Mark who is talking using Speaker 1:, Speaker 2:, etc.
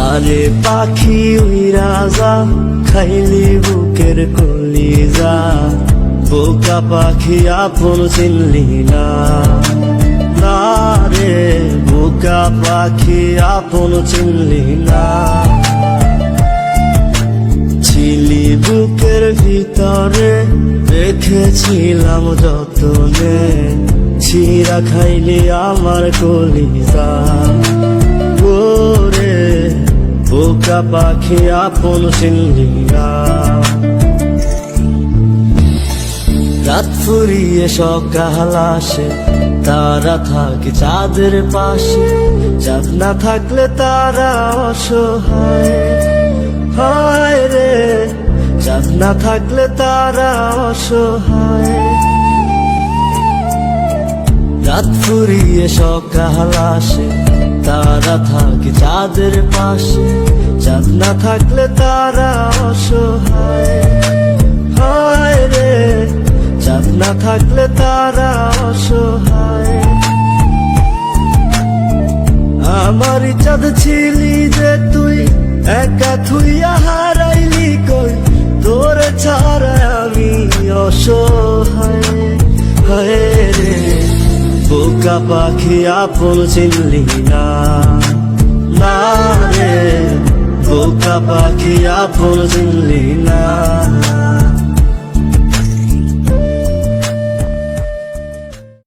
Speaker 1: আরে পাখি উইরা যা, খাইলি বুকের কলিজা। বোকা পাখি আপন চিনলি না, না রে বোকা পাখি আপন চিনলি না। ছিলি বুকের ভিতরে, রেখেছিলাম যতনে, ছিঁড়া খাইলি আমার কলিজা। ওরে বোকা পাখি আপন চিনলি না। রাত ফুরিয়ে সকাল আসে, তারা থাকে চাঁদের পাশে। চাঁদ না থাকলে তারা অসহায়, হায় রে চাঁদ না থাকলে তারা অসহায়। রাত ফুরিয়ে সকাল আসে, তারা থাকে চাঁদের পাশে। চাঁদ না থাকলে তারা অসহায়, হায় রে চাঁদ না থাকলে তারা অসহায়। আমারই চাঁদ ছিলি যে তুই, একা থুইয়া হারাইলি কই। তোরে ছাড়া আমি অসহায়, হায় রে বোকা পাখি আপন চিনলি না, না রে বোকা পাখি আপন চিনলি না।